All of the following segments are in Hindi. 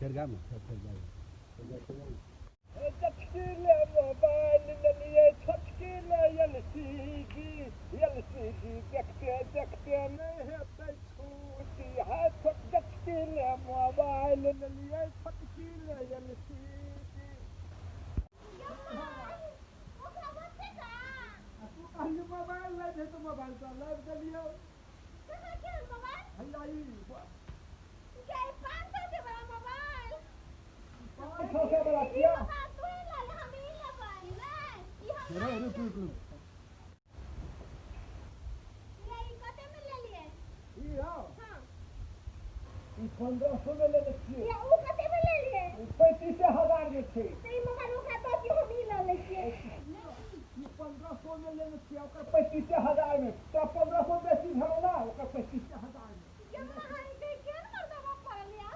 फेरगा में फेर चटकीले मोबाइल लिए छटकीले एलसीडी देखते देखते नहीं है छूटी है चटकीले मोबाइल लिए छटकीले एलसीडी मोबाइल लाइव है तो मोबाइल का लाइव कर लियो भैया क्या 500 से बड़ा मोबाइल 500 से बड़ा क्या रुक ये हां 1500 में ले लीजिए या वो कते में ले लिए 35000 में थे ते मोबाइल का तो कि हम ही ले लिए 1500 में ले लीजिए ओकर 35000 में तो 1500 बेसी भरो ना ओकर 35000 में ये महान के क्या मर्दवा पड़ लिया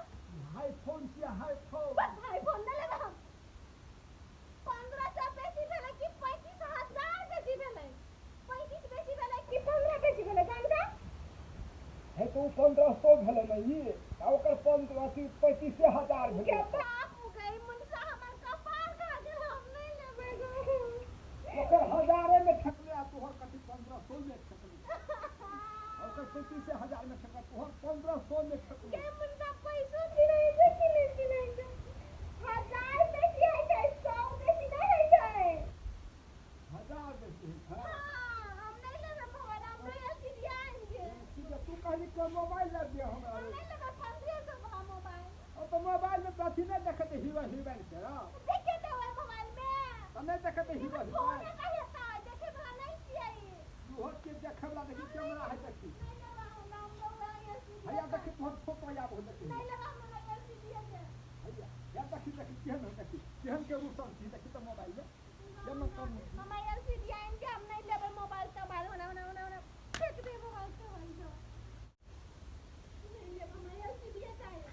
आईफोन क्या आईफोन बस आईफोन ले लेबे हम 1500 बेसी भेले कि 35000 बेसी भेले 35 बेसी भेले कि 15 बेसी भेले जानका है तो 1500 भेले ना ये ओकर 35000 भेले क्या बाप हो गई मुनसा हमर कपार खा गेल हम नहीं लेबे गो ओकर हजारे में ठकले आ तोहर कथि 1500 में ठकले ओकर 35000 में ठकले तोहर 1500 में ठकले क्या मुनसा पैसो गिराई दे कि नहीं दे 1000 बेसी है छै 100 बेसी नहीं है छै 1000 बेसी है हां हम नहीं लेबे मोबाइल हम नहीं एलसीडी आएंगे तू कहली कोई मोबाइल ला दिया हमरा हम नहीं लेबे 1500 का मोबाइल और तो मोबाइल में कथि नहीं देखते हीरोइन के ना देखे देवे मोबाइल में तो नहीं देखते हीरोइन फोन का हेता देखे वाला नहीं छियै तू के देखे वाला देखि कैमरा है देखि नहीं लेबे हम लोग एलसीडी भैया देखि तोहर फोटो याद हो देखि नहीं लेबे हम लोग एलसीडी है भैया या देखि केहन देखि केहन के रूसन छी देखि तो मोबाइल में केना कम हम एलसीडी आएंगे हम नहीं लेबे मोबाइल का मोबाइल होना फेंक दे मोबाइल का वही जो नहीं लेबे हम एलसीडी चाहिए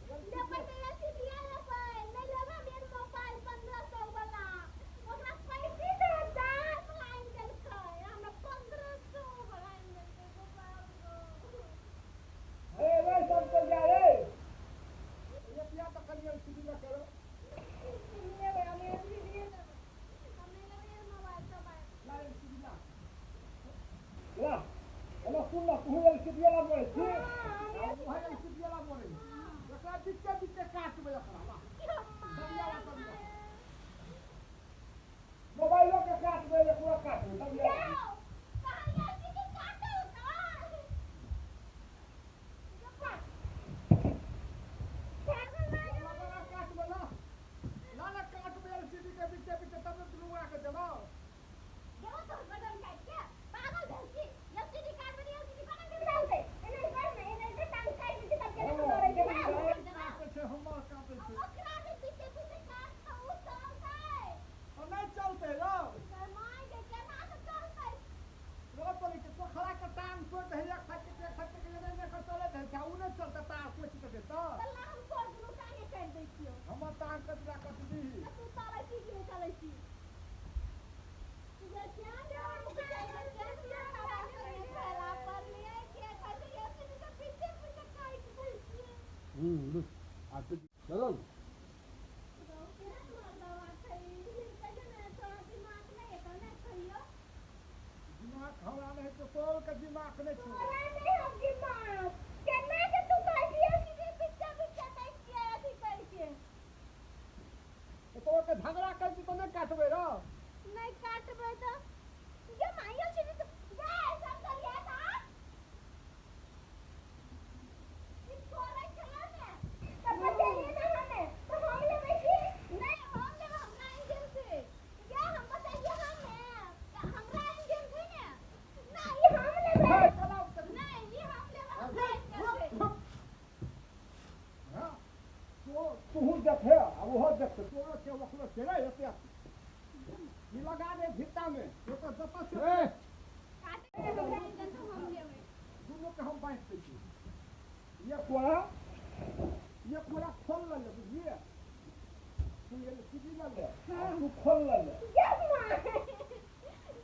लेबे तो एलसीडी आला पर नहीं लेबे मेरे मोबाइल 1500 वाला ओकरा 35000 लाइन देल छै हमरा 1500 लाइन देल छै मोबाइल ए रे सब चल जा रे ये पिया तो करिए सीधी ना करो लेबे हम एलसीडी लेबे हम नहीं लेबे मोबाइल का मोबाइल ला सीधी ना ला एला सुन ना तू एलसीडी वाला बोले छी तू है एलसीडी वाला बोले एकरा बीचे बीचे काट में रखला ला दबिया ला दबिया मोबाइलो के काट में ले पूरा काट में दबिया कहां एलसीडी काटो रुक आते चलो दिमाग हमरा नहीं तो तोल के दिमाग नहीं छू तो के झगड़ा कर तो नहीं काटबे रो नहीं काटबे तो ये माइल छी तो ये सब करिए था ये छोरे चला ने तब बताइए ना हमें तो हम ले बैठी नहीं हम ले हम इंजन से ये हम बताइए हमें हमरा इंजन से ने नहीं हम ले चलाओ नहीं ये हम ले हां तू देखे अब वो देखे तोरा के वखलो चले एते ये लगा दे भित्ता में तो जता से काटे तो इंजन तो हम लेवे दोनों के हम बांट देंगे ये पूरा खोल ले बुझिए तू ये सीधी ले तू खोल ले ये मां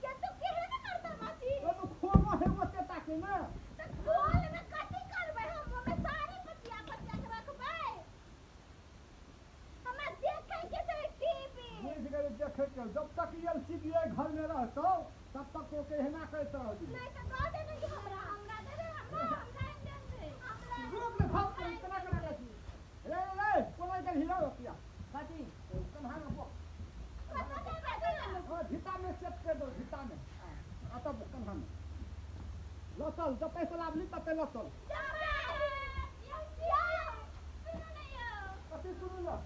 ये तो केहन करता बाती तो खोलो है वो के ताके ना तो खोल में कथि करबै हम में सारी पतिया के रखबै एहना करत रह दी नहीं तो कह दे कि हमरा दे दे हमरा इंडियन दे हमरा रुक ले भाग कर इतना कर रही रे रे कोना कर हिला होतिया काटी कन्हा में पो भिता में सेट कर दो भिता में आता कन्हा में लसल जब पैसा लाभली तब पे लसल कति सुनु ल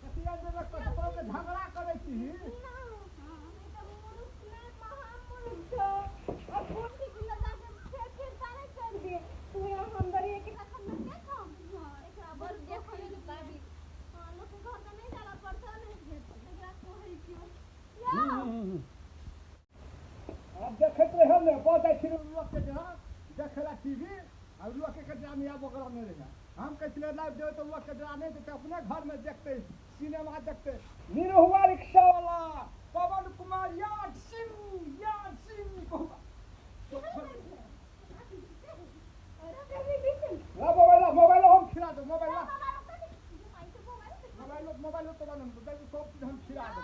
कति आदमी लोग तो के झगड़ा करे छी अब देखत रहे ने बहुत अच्छी लोग के जहां देखला टीवी और लोग के ड्रामा बगल में रहेगा हम कहते लाइव दे तो लोग के ड्रामे देते अपने घर में देखते सिनेमा देखते निरहुआ रिक्शा वाला पवन कुमार याद सिंह ला मोबाइल हम खिला दो मोबाइल तो बनम तो सब चीज हम खिला दो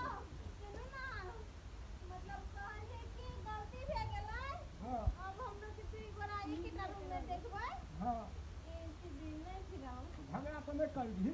झगड़ा तो नहीं कर दी